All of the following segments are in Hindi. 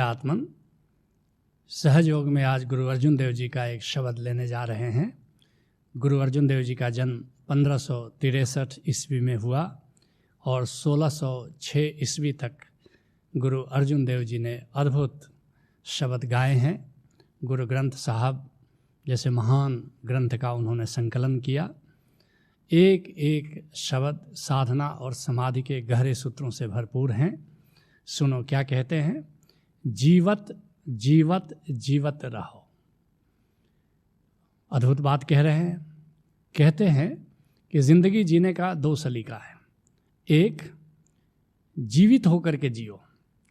आत्मन, सहज योग में आज गुरु अर्जुन देव जी का एक शब्द लेने जा रहे हैं। गुरु अर्जुन देव जी का जन्म 1563 ईस्वी में हुआ और 1606 ईस्वी तक गुरु अर्जुन देव जी ने अद्भुत शब्द गाए हैं। गुरु ग्रंथ साहब जैसे महान ग्रंथ का उन्होंने संकलन किया। एक एक शब्द साधना और समाधि के गहरे सूत्रों से भरपूर हैं। सुनो क्या कहते हैं। जीवत जीवत जीवत रहो। अद्भुत बात कह रहे हैं। कहते हैं कि ज़िंदगी जीने का दो सलीका है। एक जीवित होकर के जियो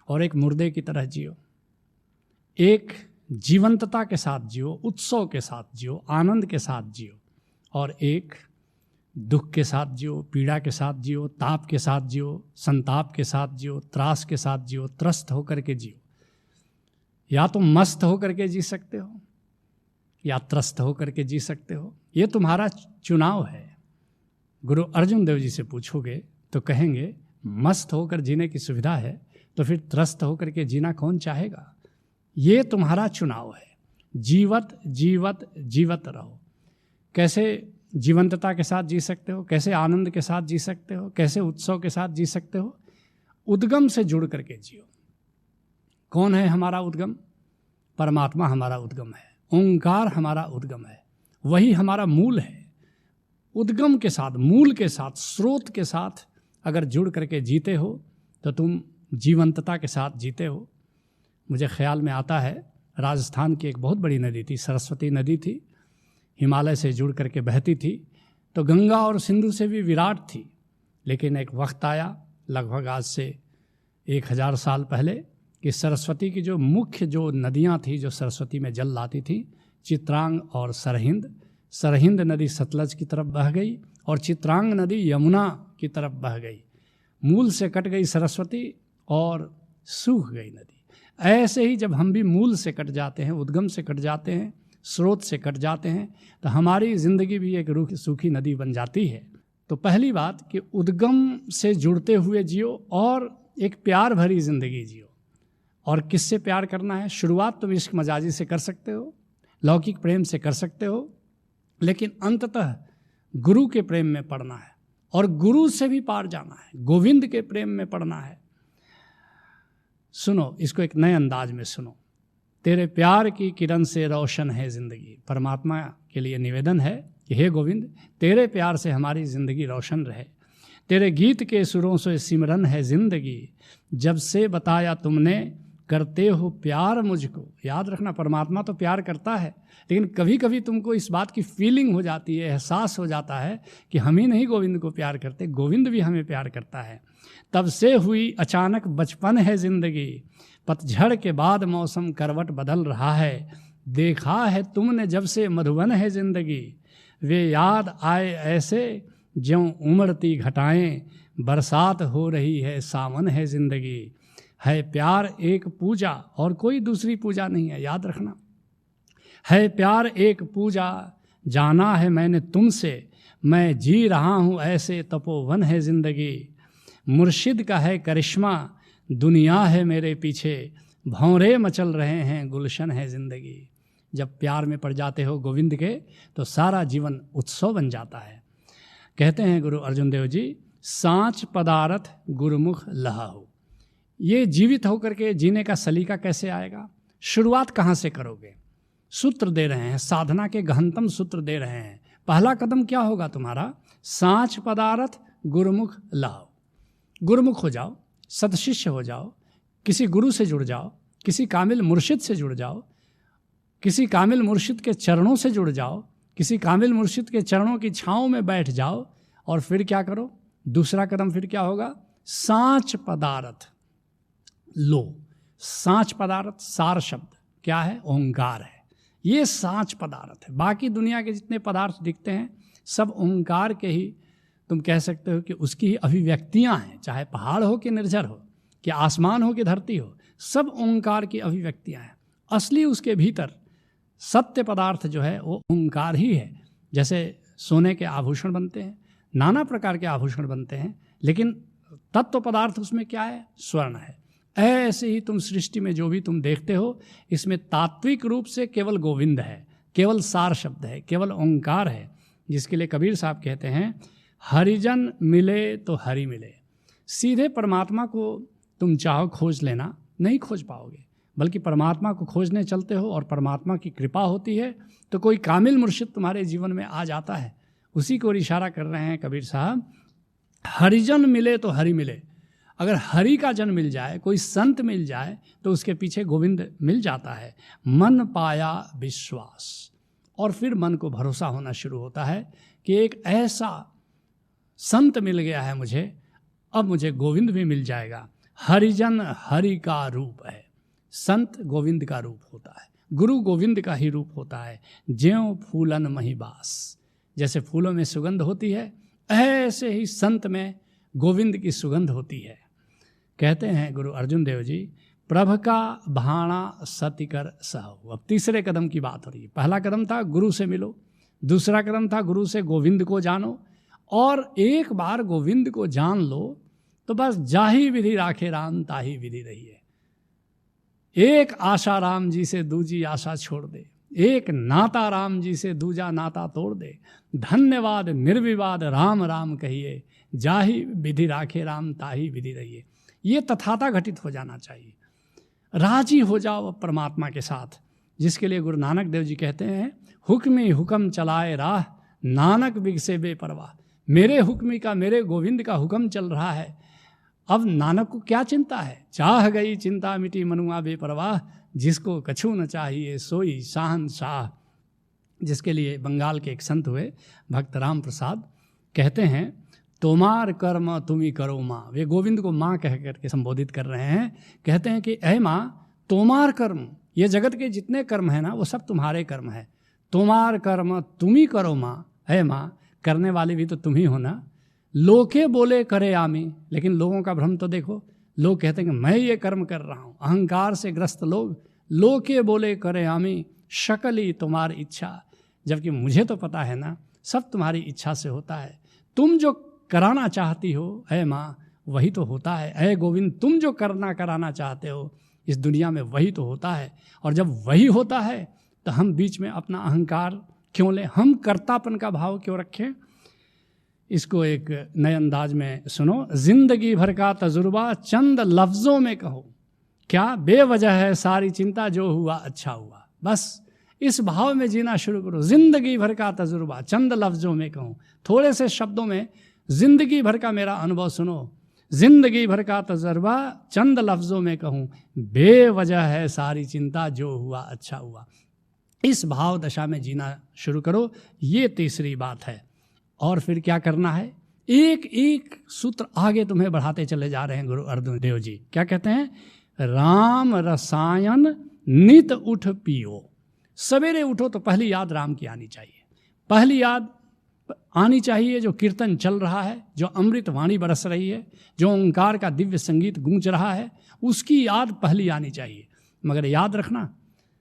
और एक मुर्दे की तरह जियो। एक जीवंतता के साथ जियो, उत्सव के साथ जियो, आनंद के साथ जियो, और एक दुख के साथ जियो, पीड़ा के साथ जियो, ताप के साथ जियो, संताप के साथ जियो, त्रास के साथ जियो, त्रस्त होकर के जियो। या तो मस्त होकर के जी सकते हो या त्रस्त होकर के जी सकते हो। ये तुम्हारा चुनाव है। गुरु अर्जुन देव जी से पूछोगे तो कहेंगे मस्त होकर जीने की सुविधा है तो फिर त्रस्त होकर के जीना कौन चाहेगा। ये तुम्हारा चुनाव है। जीवत जीवत जीवत रहो। कैसे जीवंतता के साथ जी सकते हो, कैसे आनंद के साथ जी सकते हो, कैसे उत्सव के साथ जी सकते हो। उद्गम से जुड़ करके जियो। कौन है हमारा उद्गम? परमात्मा हमारा उद्गम है। ओंकार हमारा उद्गम है। वही हमारा मूल है। उद्गम के साथ, मूल के साथ, स्रोत के साथ अगर जुड़ करके जीते हो तो तुम जीवंतता के साथ जीते हो। मुझे ख्याल में आता है राजस्थान की एक बहुत बड़ी नदी थी, सरस्वती नदी थी, हिमालय से जुड़ करके बहती थी। तो गंगा और सिंधु से भी विराट थी। लेकिन एक वक्त आया लगभग आज से 1000 साल पहले कि सरस्वती की जो मुख्य जो नदियां थी जो सरस्वती में जल लाती थी, चित्रांग और सरहिंद। सरहिंद नदी सतलज की तरफ बह गई और चित्रांग नदी यमुना की तरफ बह गई। मूल से कट गई सरस्वती और सूख गई नदी। ऐसे ही जब हम भी मूल से कट जाते हैं, उद्गम से कट जाते हैं, स्रोत से कट जाते हैं, तो हमारी ज़िंदगी भी एक सूखी नदी बन जाती है। तो पहली बात कि उद्गम से जुड़ते हुए जियो और एक प्यार भरी ज़िंदगी जियो। और किससे प्यार करना है? शुरुआत तुम इश्क मजाजी से कर सकते हो, लौकिक प्रेम से कर सकते हो, लेकिन अंततः गुरु के प्रेम में पड़ना है और गुरु से भी पार जाना है। गोविंद के प्रेम में पड़ना है। सुनो इसको एक नए अंदाज में सुनो। तेरे प्यार की किरण से रोशन है ज़िंदगी। परमात्मा के लिए निवेदन है कि हे गोविंद, तेरे प्यार से हमारी ज़िंदगी रोशन रहे। तेरे गीत के सुरों से सिमरन है ज़िंदगी। जब से बताया तुमने करते हो प्यार मुझको। याद रखना, परमात्मा तो प्यार करता है, लेकिन कभी कभी तुमको इस बात की फीलिंग हो जाती है, एहसास हो जाता है कि हम ही नहीं गोविंद को प्यार करते, गोविंद भी हमें प्यार करता है। तब से हुई अचानक बचपन है ज़िंदगी। पतझड़ के बाद मौसम करवट बदल रहा है। देखा है तुमने जब से मधुबन है ज़िंदगी। वे याद आए ऐसे ज्यों उमड़ती घटाएं। बरसात हो रही है, सावन है ज़िंदगी। है प्यार एक पूजा और कोई दूसरी पूजा नहीं है। याद रखना, है प्यार एक पूजा। जाना है मैंने तुमसे, मैं जी रहा हूँ ऐसे तपोवन है ज़िंदगी। मुर्शिद का है करिश्मा, दुनिया है मेरे पीछे। भौरे मचल रहे हैं, गुलशन है ज़िंदगी। जब प्यार में पड़ जाते हो गोविंद के तो सारा जीवन उत्सव बन जाता है। कहते हैं गुरु अर्जुन देव जी, सांच पदारथ गुरुमुख लहाहु। ये जीवित होकर के जीने का सलीका कैसे आएगा? शुरुआत कहाँ से करोगे? सूत्र दे रहे हैं, साधना के गहनतम सूत्र दे रहे हैं। पहला कदम क्या होगा तुम्हारा? सांच पदारथ गुरुमुख लहाहु। गुरुमुख हो जाओ, सदशिष्य हो जाओ, किसी गुरु से जुड़ जाओ, किसी कामिल मुर्शिद से जुड़ जाओ, किसी कामिल मुर्शिद के चरणों से जुड़ जाओ, किसी कामिल मुर्शिद के चरणों की छाँव में बैठ जाओ। और फिर क्या करो? दूसरा कदम फिर क्या होगा? सांच पदारथ लो। सांच पदार्थ, सार शब्द क्या है? ओंकार है। ये सांच पदार्थ है। बाकी दुनिया के जितने पदार्थ दिखते हैं सब ओंकार के ही, तुम कह सकते हो कि उसकी ही अभिव्यक्तियां हैं। चाहे पहाड़ हो कि निर्झर हो, कि आसमान हो कि धरती हो, सब ओंकार की अभिव्यक्तियां हैं। असली उसके भीतर सत्य पदार्थ जो है वो ओंकार ही है। जैसे सोने के आभूषण बनते हैं, नाना प्रकार के आभूषण बनते हैं, लेकिन तत्व पदार्थ उसमें क्या है? स्वर्ण है। ऐसे ही तुम सृष्टि में जो भी तुम देखते हो, इसमें तात्विक रूप से केवल गोविंद है, केवल सार शब्द है, केवल ओंकार है, जिसके लिए कबीर साहब कहते हैं हरिजन मिले तो हरि मिले। सीधे परमात्मा को तुम चाहो खोज लेना, नहीं खोज पाओगे, बल्कि परमात्मा को खोजने चलते हो और परमात्मा की कृपा होती है तो कोई कामिल मुर्शिद तुम्हारे जीवन में आ जाता है। उसी को इशारा कर रहे हैं कबीर साहब, हरिजन मिले तो हरि मिले। अगर हरि का जन मिल जाए, कोई संत मिल जाए, तो उसके पीछे गोविंद मिल जाता है। मन पाया विश्वास, और फिर मन को भरोसा होना शुरू होता है कि एक ऐसा संत मिल गया है मुझे, अब मुझे गोविंद भी मिल जाएगा। हरिजन हरि का रूप है, संत गोविंद का रूप होता है, गुरु गोविंद का ही रूप होता है। ज्यों फूलन महिबास, जैसे फूलों में सुगंध होती है, ऐसे ही संत में गोविंद की सुगंध होती है। कहते हैं गुरु अर्जुन देव जी, प्रभ का भाणा सति कर सहु। अब तीसरे कदम की बात हो रही है। पहला कदम था गुरु से मिलो, दूसरा कदम था गुरु से गोविंद को जानो, और एक बार गोविंद को जान लो तो बस जाही विधि राखे राम ताही विधि रहिए। एक आशा राम जी से दूजी आशा छोड़ दे, एक नाता राम जी से दूजा नाता तोड़ दे। धन्यवाद निर्विवाद राम राम कहिए, जाही विधि राखे राम ताही विधि रहिए। ये तथाता घटित हो जाना चाहिए, राजी हो जाओ परमात्मा के साथ, जिसके लिए गुरु नानक देव जी कहते हैं, हुक्मी हुक्म चलाए राह नानक बिगसे बेपरवाह। मेरे हुक्मी का, मेरे गोविंद का हुक्म चल रहा है, अब नानक को क्या चिंता है। चाह गई चिंता मिटी मनुआ बेपरवाह, जिसको कछु न चाहिए सोई शाहनशाह। जिसके लिए बंगाल के एक संत हुए भक्त राम प्रसाद, कहते हैं तोमार कर्म तुम्ही करो माँ। वे गोविंद को माँ कह करके संबोधित कर रहे हैं। कहते हैं कि ऐ माँ, तोमार कर्म, ये जगत के जितने कर्म हैं ना, वो सब तुम्हारे कर्म है। तोमार कर्म तुम्ही करो माँ, है माँ, करने वाली भी तो तुम ही हो ना। लोके बोले करे आमी, लेकिन लोगों का भ्रम तो देखो, लोग कहते हैं कि मैं ये कर्म कर रहा हूँ, अहंकार से ग्रस्त लोग। लोके बोले करे आमी, शकली तुम्हारी इच्छा, जबकि मुझे तो पता है ना, सब तुम्हारी इच्छा से होता है। तुम जो कराना चाहती हो ऐ माँ, वही तो होता है। ऐ गोविंद, तुम जो कराना चाहते हो इस दुनिया में, वही तो होता है। और जब वही होता है तो हम बीच में अपना अहंकार क्यों लें, हम कर्तापन का भाव क्यों रखें। इसको एक नए अंदाज में सुनो। जिंदगी भर का तजुर्बा चंद लफ्ज़ों में कहो, क्या बेवजह है सारी चिंता, जो हुआ अच्छा हुआ। बस इस भाव में जीना शुरू करो। जिंदगी भर का तजुर्बा चंद लफ्ज़ों में कहूँ, थोड़े से शब्दों में जिंदगी भर का मेरा अनुभव सुनो। जिंदगी भर का तजुर्बा चंद लफ्ज़ों में कहूँ, बेवजह है सारी चिंता, जो हुआ अच्छा हुआ। इस भाव दशा में जीना शुरू करो, ये तीसरी बात है। और फिर क्या करना है, एक एक सूत्र आगे तुम्हें बढ़ाते चले जा रहे हैं गुरु अर्जुन देव जी। क्या कहते हैं, राम रसायन नित उठ पियो। सवेरे उठो तो पहली याद राम की आनी चाहिए, पहली याद आनी चाहिए जो कीर्तन चल रहा है, जो अमृत वाणी बरस रही है, जो ओंकार का दिव्य संगीत गूंज रहा है, उसकी याद पहली आनी चाहिए। मगर याद रखना,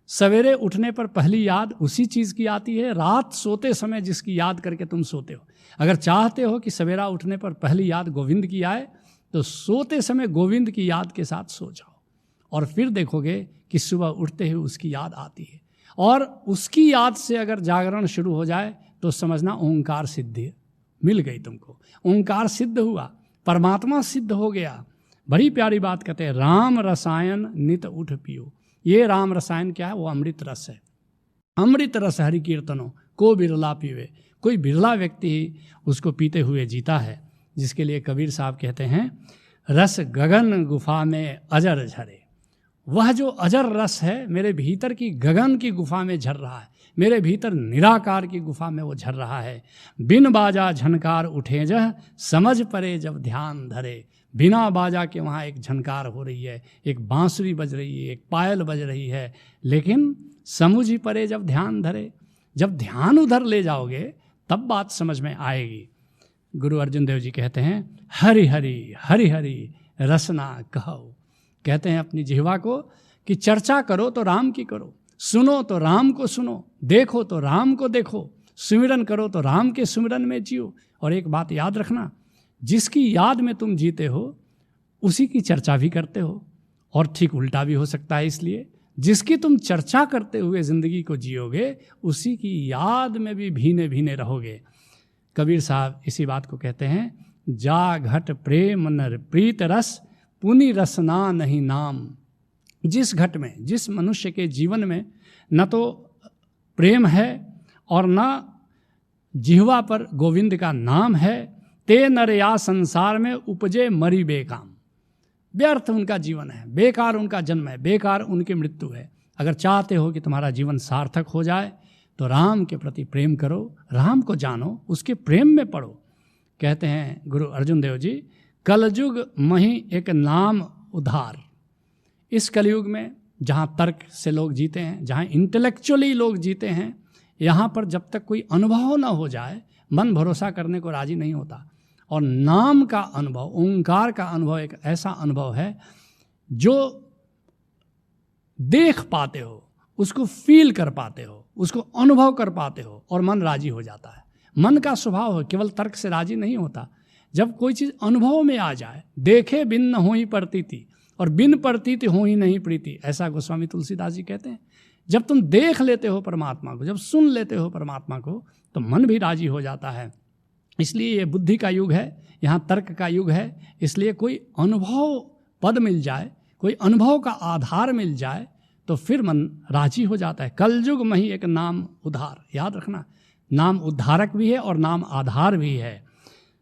सवेरे उठने पर पहली याद उसी चीज़ की आती है, रात सोते समय जिसकी याद करके तुम सोते हो। अगर चाहते हो कि सवेरा उठने पर पहली याद गोविंद की आए, तो सोते समय गोविंद की याद के साथ सो जाओ, और फिर देखोगे कि सुबह उठते ही उसकी याद आती है। और उसकी याद से अगर जागरण शुरू हो जाए तो समझना ओंकार सिद्धि मिल गई तुमको, ओंकार सिद्ध हुआ, परमात्मा सिद्ध हो गया। बड़ी प्यारी बात कहते हैं, राम रसायन नित उठ पियो। ये राम रसायन क्या है, वो अमृत रस है। अमृत रस हरि कीर्तनों को बिरला पीवे। कोई बिरला व्यक्ति ही उसको पीते हुए जीता है। जिसके लिए कबीर साहब कहते हैं, रस गगन गुफा में अजर झरे। वह जो अजर रस है मेरे भीतर की गगन की गुफा में झर रहा है, मेरे भीतर निराकार की गुफा में वो झर रहा है। बिन बाजा झनकार उठे जह, समझ परे जब ध्यान धरे। बिना बाजा के वहाँ एक झनकार हो रही है, एक बांसुरी बज रही है, एक पायल बज रही है, लेकिन समझ ही परे जब ध्यान धरे। जब ध्यान उधर ले जाओगे तब बात समझ में आएगी। गुरु अर्जुन देव जी कहते हैं, हरि हरि हरि हरि रसना कहो। कहते हैं अपनी जिह्वा को कि चर्चा करो तो राम की करो, सुनो तो राम को सुनो, देखो तो राम को देखो, सुमिरन करो तो राम के सुमिरन में जियो। और एक बात याद रखना, जिसकी याद में तुम जीते हो उसी की चर्चा भी करते हो, और ठीक उल्टा भी हो सकता है। इसलिए जिसकी तुम चर्चा करते हुए ज़िंदगी को जियोगे, उसी की याद में भी भीने भीने रहोगे। कबीर साहब इसी बात को कहते हैं, जा घट प्रेम नर प्रीत रस, पुनि रसना नहीं नाम। जिस घट में, जिस मनुष्य के जीवन में न तो प्रेम है और न जिह्वा पर गोविंद का नाम है, ते नर या संसार में उपजे मरी बेकाम। व्यर्थ उनका जीवन है, बेकार उनका जन्म है, बेकार उनकी मृत्यु है। अगर चाहते हो कि तुम्हारा जीवन सार्थक हो जाए तो राम के प्रति प्रेम करो, राम को जानो, उसके प्रेम में पढ़ो। कहते हैं गुरु अर्जुन देव जी, कलयुग मही एक नाम उधार। इस कलयुग में जहाँ तर्क से लोग जीते हैं, जहाँ इंटेलेक्चुअली लोग जीते हैं, यहाँ पर जब तक कोई अनुभव ना हो जाए, मन भरोसा करने को राजी नहीं होता। और नाम का अनुभव, ओंकार का अनुभव एक ऐसा अनुभव है जो देख पाते हो, उसको फील कर पाते हो, उसको अनुभव कर पाते हो और मन राजी हो जाता है। मन का स्वभाव है, केवल तर्क से राजी नहीं होता। जब कोई चीज़ अनुभव में आ जाए, देखे बिन न हो ही प्रतीति और बिन प्रतीति हो ही नहीं प्रीति, ऐसा गोस्वामी तुलसीदास जी कहते हैं। जब तुम देख लेते हो परमात्मा को, जब सुन लेते हो परमात्मा को, तो मन भी राजी हो जाता है। इसलिए ये बुद्धि का युग है, यहाँ तर्क का युग है। इसलिए कोई अनुभव पद मिल जाए, कोई अनुभव का आधार मिल जाए, तो फिर मन राजी हो जाता है। कलयुग में ही एक नाम उद्धार, याद रखना, नाम उद्धारक भी है और नाम आधार भी है।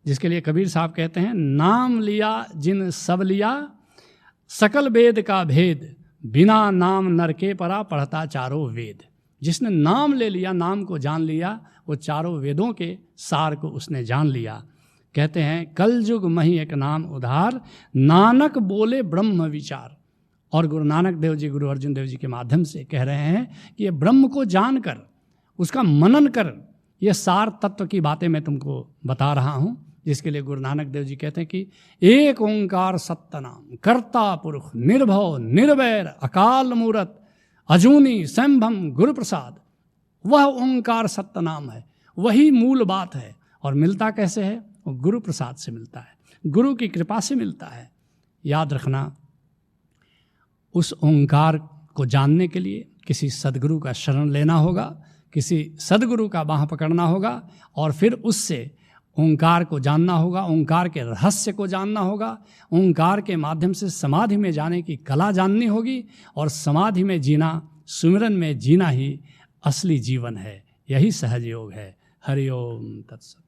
जिसके लिए कबीर साहब कहते हैं, नाम लिया जिन सब लिया, सकल वेद का भेद, बिना नाम नरके परा पढ़ता चारों वेद। जिसने नाम ले लिया, नाम को जान लिया, वो चारों वेदों के सार को उसने जान लिया। कहते हैं, कलयुग मही एक नाम उधार, नानक बोले ब्रह्म विचार। और गुरु नानक देव जी, गुरु अर्जुन देव जी के माध्यम से कह रहे हैं कि ये ब्रह्म को जानकर, उसका मनन कर, ये सार तत्व की बातें मैं तुमको बता रहा हूँ। जिसके लिए गुरु नानक देव जी कहते हैं कि एक ओंकार सत्तनाम, कर्ता पुरुष निर्भव निर्वैर अकाल मूरत, अजूनी संभम गुरु प्रसाद। वह ओंकार सत्य नाम है, वही मूल बात है। और मिलता कैसे है? वो गुरु प्रसाद से मिलता है, गुरु की कृपा से मिलता है। याद रखना, उस ओंकार को जानने के लिए किसी सदगुरु का शरण लेना होगा, किसी सदगुरु का बाह पकड़ना होगा और फिर उससे ओंकार को जानना होगा, ओंकार के रहस्य को जानना होगा। ओंकार के माध्यम से समाधि में जाने की कला जाननी होगी और समाधि में जीना, सुमिरन में जीना ही असली जीवन है। यही सहज योग है। हरि ओम तत्सत।